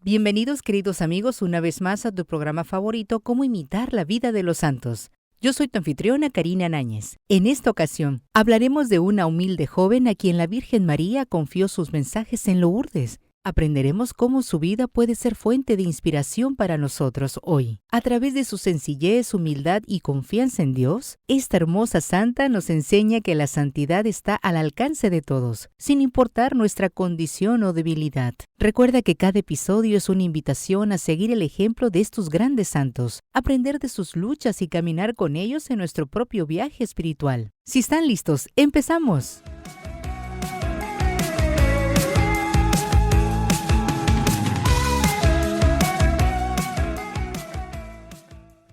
Bienvenidos, queridos amigos, una vez más a tu programa favorito, Cómo imitar la vida de los santos. Yo soy tu anfitriona, Karina Náñez. En esta ocasión, hablaremos de una humilde joven a quien la Virgen María confió sus mensajes en Lourdes. Aprenderemos cómo su vida puede ser fuente de inspiración para nosotros hoy. A través de su sencillez, humildad y confianza en Dios, esta hermosa santa nos enseña que la santidad está al alcance de todos, sin importar nuestra condición o debilidad. Recuerda que cada episodio es una invitación a seguir el ejemplo de estos grandes santos, aprender de sus luchas y caminar con ellos en nuestro propio viaje espiritual. Si están listos, ¡empezamos!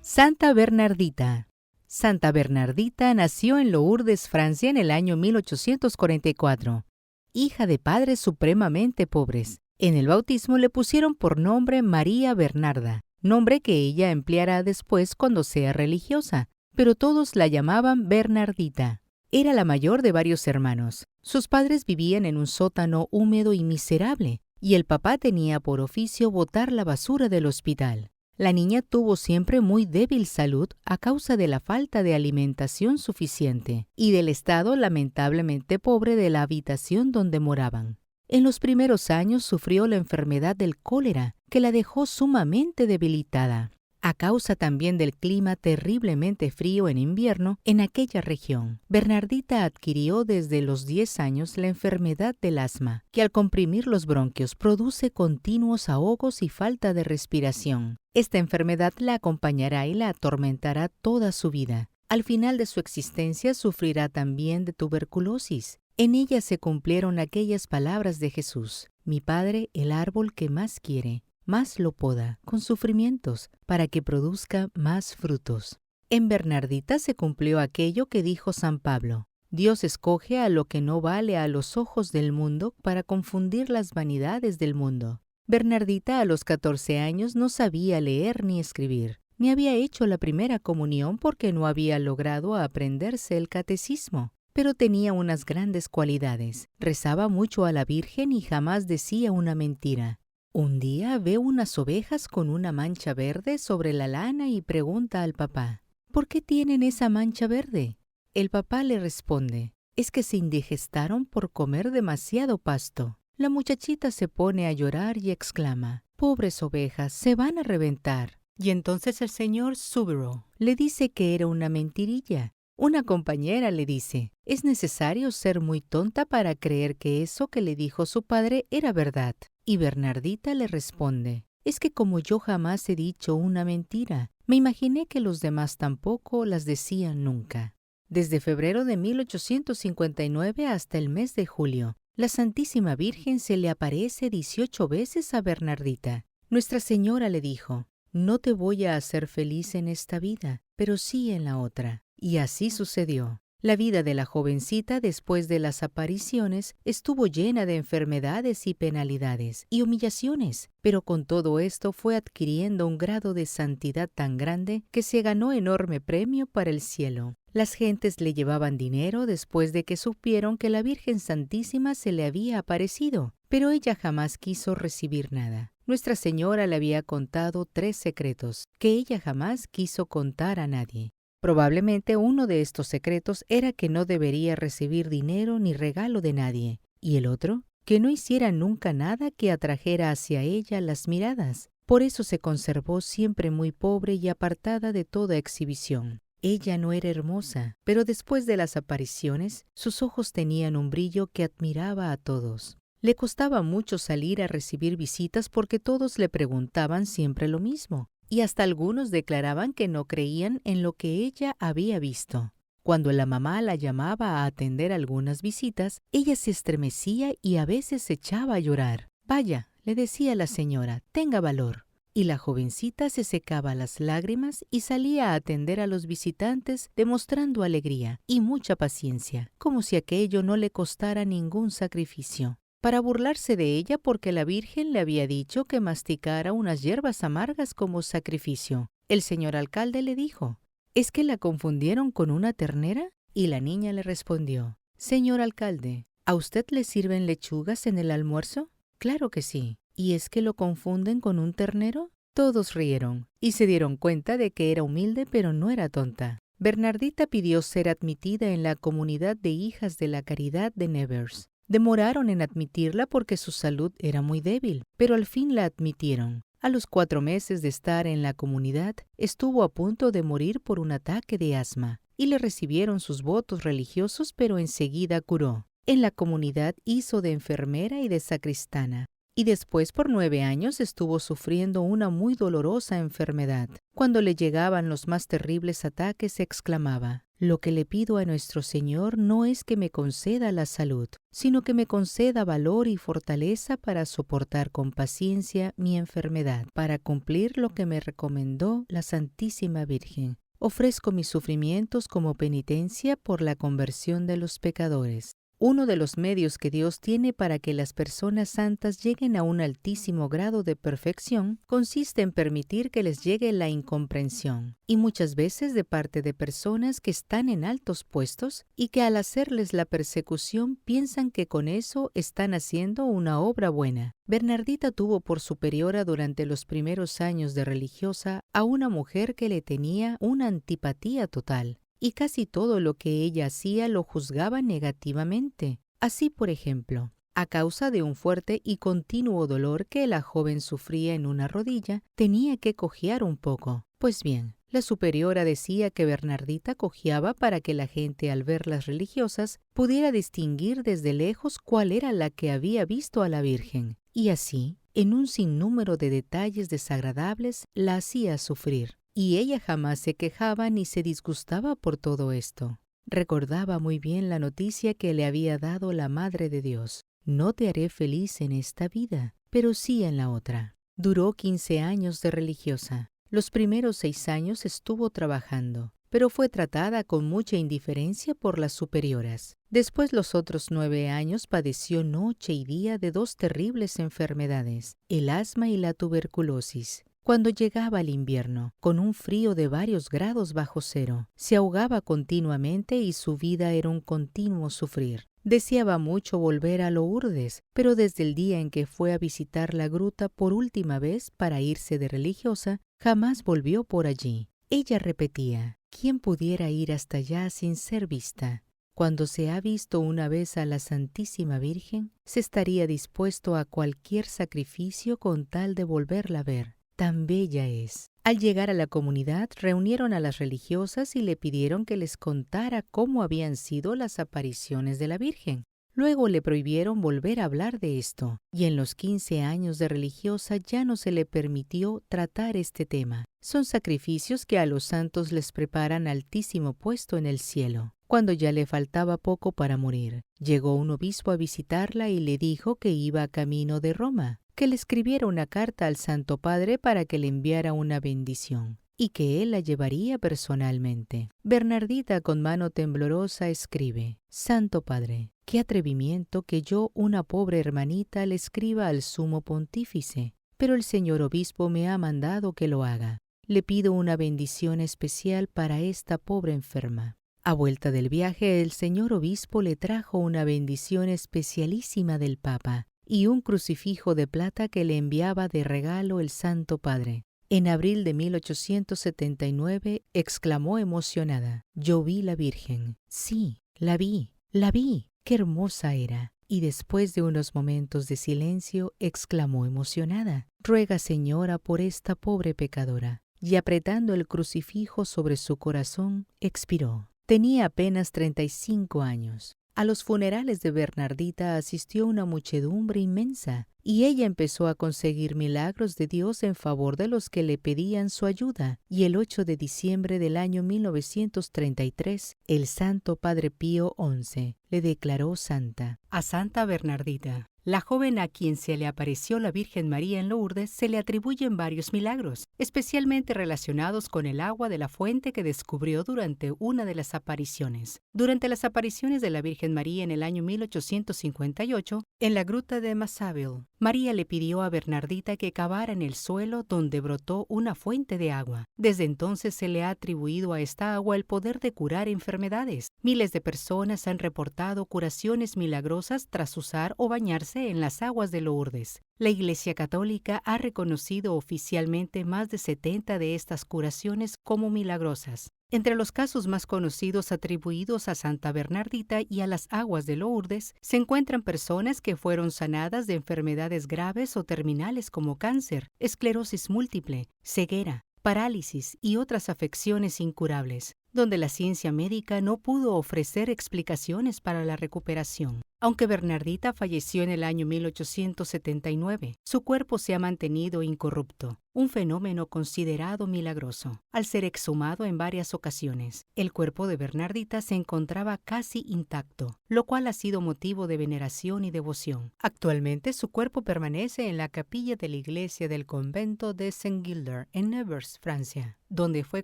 Santa Bernardita. Santa Bernardita nació en Lourdes, Francia, en el año 1844, hija de padres supremamente pobres. En el bautismo le pusieron por nombre María Bernarda, nombre que ella empleará después cuando sea religiosa, pero todos la llamaban Bernardita. Era la mayor de varios hermanos. Sus padres vivían en un sótano húmedo y miserable, y el papá tenía por oficio botar la basura del hospital. La niña tuvo siempre muy débil salud a causa de la falta de alimentación suficiente y del estado lamentablemente pobre de la habitación donde moraban. En los primeros años sufrió la enfermedad del cólera, que la dejó sumamente debilitada, a causa también del clima terriblemente frío en invierno en aquella región. Bernardita adquirió desde los 10 años la enfermedad del asma, que al comprimir los bronquios produce continuos ahogos y falta de respiración. Esta enfermedad la acompañará y la atormentará toda su vida. Al final de su existencia sufrirá también de tuberculosis. En ella se cumplieron aquellas palabras de Jesús: «Mi Padre, el árbol que más quiere, más lo poda, con sufrimientos, para que produzca más frutos». En Bernardita se cumplió aquello que dijo San Pablo: «Dios escoge a lo que no vale a los ojos del mundo para confundir las vanidades del mundo». Bernardita a los 14 años no sabía leer ni escribir, ni había hecho la primera comunión porque no había logrado aprenderse el catecismo, pero tenía unas grandes cualidades. Rezaba mucho a la Virgen y jamás decía una mentira. Un día ve unas ovejas con una mancha verde sobre la lana y pregunta al papá: «¿Por qué tienen esa mancha verde?». El papá le responde: «Es que se indigestaron por comer demasiado pasto». La muchachita se pone a llorar y exclama: «Pobres ovejas, se van a reventar». Y entonces el señor Subaru le dice que era una mentirilla. Una compañera le dice: «Es necesario ser muy tonta para creer que eso que le dijo su padre era verdad». Y Bernardita le responde: «Es que como yo jamás he dicho una mentira, me imaginé que los demás tampoco las decían nunca». Desde febrero de 1859 hasta el mes de julio, la Santísima Virgen se le aparece 18 veces a Bernardita. Nuestra Señora le dijo: «No te voy a hacer feliz en esta vida, pero sí en la otra». Y así sucedió. La vida de la jovencita después de las apariciones estuvo llena de enfermedades y penalidades y humillaciones, pero con todo esto fue adquiriendo un grado de santidad tan grande que se ganó enorme premio para el cielo. Las gentes le llevaban dinero después de que supieron que la Virgen Santísima se le había aparecido, pero ella jamás quiso recibir nada. Nuestra Señora le había contado 3 secretos que ella jamás quiso contar a nadie. Probablemente uno de estos secretos era que no debería recibir dinero ni regalo de nadie, y el otro, que no hiciera nunca nada que atrajera hacia ella las miradas. Por eso se conservó siempre muy pobre y apartada de toda exhibición. Ella no era hermosa, pero después de las apariciones, sus ojos tenían un brillo que admiraba a todos. Le costaba mucho salir a recibir visitas porque todos le preguntaban siempre lo mismo, y hasta algunos declaraban que no creían en lo que ella había visto. Cuando la mamá la llamaba a atender algunas visitas, ella se estremecía y a veces se echaba a llorar. «Vaya», le decía la señora, «tenga valor». Y la jovencita se secaba las lágrimas y salía a atender a los visitantes demostrando alegría y mucha paciencia, como si aquello no le costara ningún sacrificio. Para burlarse de ella porque la Virgen le había dicho que masticara unas hierbas amargas como sacrificio, el señor alcalde le dijo: «¿Es que la confundieron con una ternera?». Y la niña le respondió: «Señor alcalde, ¿a usted le sirven lechugas en el almuerzo?». «Claro que sí». ¿Y es que lo confunden con un ternero? Todos rieron y se dieron cuenta de que era humilde pero no era tonta. Bernardita pidió ser admitida en la comunidad de hijas de la caridad de Nevers. Demoraron en admitirla porque su salud era muy débil, pero al fin la admitieron. A los 4 meses de estar en la comunidad, estuvo a punto de morir por un ataque de asma, y le recibieron sus votos religiosos, pero enseguida curó. En la comunidad hizo de enfermera y de sacristana, y después por 9 años estuvo sufriendo una muy dolorosa enfermedad. Cuando le llegaban los más terribles ataques, exclamaba: «Lo que le pido a nuestro Señor no es que me conceda la salud, sino que me conceda valor y fortaleza para soportar con paciencia mi enfermedad, para cumplir lo que me recomendó la Santísima Virgen. Ofrezco mis sufrimientos como penitencia por la conversión de los pecadores». Uno de los medios que Dios tiene para que las personas santas lleguen a un altísimo grado de perfección consiste en permitir que les llegue la incomprensión, y muchas veces de parte de personas que están en altos puestos y que al hacerles la persecución piensan que con eso están haciendo una obra buena. Bernardita tuvo por superiora durante los primeros años de religiosa a una mujer que le tenía una antipatía total, y casi todo lo que ella hacía lo juzgaba negativamente. Así, por ejemplo, a causa de un fuerte y continuo dolor que la joven sufría en una rodilla, tenía que cojear un poco. Pues bien, la superiora decía que Bernardita cojeaba para que la gente, al verlas religiosas, pudiera distinguir desde lejos cuál era la que había visto a la Virgen, y así, en un sinnúmero de detalles desagradables, la hacía sufrir. Y ella jamás se quejaba ni se disgustaba por todo esto. Recordaba muy bien la noticia que le había dado la Madre de Dios: «No te haré feliz en esta vida, pero sí en la otra». Duró 15 años de religiosa. Los primeros 6 años estuvo trabajando, pero fue tratada con mucha indiferencia por las superioras. Después, los otros 9 años padeció noche y día de 2 terribles enfermedades, el asma y la tuberculosis. Cuando llegaba el invierno, con un frío de varios grados bajo cero, se ahogaba continuamente y su vida era un continuo sufrir. Deseaba mucho volver a Lourdes, pero desde el día en que fue a visitar la gruta por última vez para irse de religiosa, jamás volvió por allí. Ella repetía: «¿Quién pudiera ir hasta allá sin ser vista? Cuando se ha visto una vez a la Santísima Virgen, se estaría dispuesto a cualquier sacrificio con tal de volverla a ver. Tan bella es». Al llegar a la comunidad, reunieron a las religiosas y le pidieron que les contara cómo habían sido las apariciones de la Virgen. Luego le prohibieron volver a hablar de esto, y en los 15 años de religiosa ya no se le permitió tratar este tema. Son sacrificios que a los santos les preparan altísimo puesto en el cielo. Cuando ya le faltaba poco para morir, llegó un obispo a visitarla y le dijo que iba camino de Roma, que le escribiera una carta al Santo Padre para que le enviara una bendición, y que él la llevaría personalmente. Bernardita, con mano temblorosa, escribe: «Santo Padre, qué atrevimiento que yo, una pobre hermanita, le escriba al sumo pontífice, pero el señor obispo me ha mandado que lo haga. Le pido una bendición especial para esta pobre enferma». A vuelta del viaje, el señor obispo le trajo una bendición especialísima del Papa y un crucifijo de plata que le enviaba de regalo el Santo Padre. En abril de 1879 exclamó emocionada: «Yo vi la Virgen. Sí, la vi, la vi. ¡Qué hermosa era!». Y después de unos momentos de silencio, exclamó emocionada: «Ruega, Señora, por esta pobre pecadora». Y apretando el crucifijo sobre su corazón, expiró. Tenía apenas 35 años. A los funerales de Bernardita asistió una muchedumbre inmensa, y ella empezó a conseguir milagros de Dios en favor de los que le pedían su ayuda, y el 8 de diciembre del año 1933, el Santo Padre Pío XI le declaró santa. A Santa Bernardita, la joven a quien se le apareció la Virgen María en Lourdes, se le atribuyen varios milagros, especialmente relacionados con el agua de la fuente que descubrió durante una de las apariciones. Durante las apariciones de la Virgen María en el año 1858, en la gruta de Massaville, María le pidió a Bernardita que cavara en el suelo donde brotó una fuente de agua. Desde entonces se le ha atribuido a esta agua el poder de curar enfermedades. Miles de personas han reportado curaciones milagrosas tras usar o bañarse en las aguas de Lourdes. La Iglesia Católica ha reconocido oficialmente más de 70 de estas curaciones como milagrosas. Entre los casos más conocidos atribuidos a Santa Bernardita y a las aguas de Lourdes, se encuentran personas que fueron sanadas de enfermedades graves o terminales como cáncer, esclerosis múltiple, ceguera, parálisis y otras afecciones incurables, donde la ciencia médica no pudo ofrecer explicaciones para la recuperación. Aunque Bernardita falleció en el año 1879, su cuerpo se ha mantenido incorrupto, un fenómeno considerado milagroso. Al ser exhumado en varias ocasiones, el cuerpo de Bernardita se encontraba casi intacto, lo cual ha sido motivo de veneración y devoción. Actualmente su cuerpo permanece en la capilla de la iglesia del convento de Saint-Gilder en Nevers, Francia, donde fue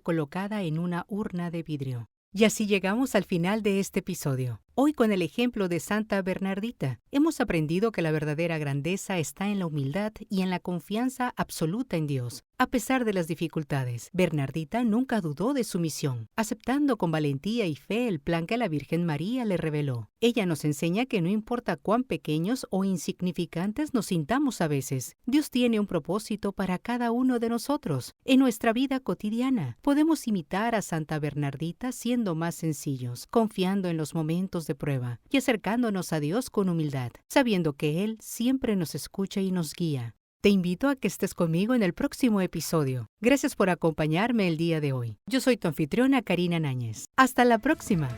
colocada en una urna de vidrio. Y así llegamos al final de este episodio. Hoy, con el ejemplo de Santa Bernardita, hemos aprendido que la verdadera grandeza está en la humildad y en la confianza absoluta en Dios. A pesar de las dificultades, Bernardita nunca dudó de su misión, aceptando con valentía y fe el plan que la Virgen María le reveló. Ella nos enseña que no importa cuán pequeños o insignificantes nos sintamos a veces, Dios tiene un propósito para cada uno de nosotros. En nuestra vida cotidiana, podemos imitar a Santa Bernardita siendo más sencillos, confiando en los momentos de prueba y acercándonos a Dios con humildad, sabiendo que Él siempre nos escucha y nos guía. Te invito a que estés conmigo en el próximo episodio. Gracias por acompañarme el día de hoy. Yo soy tu anfitriona Karina Náñez. ¡Hasta la próxima!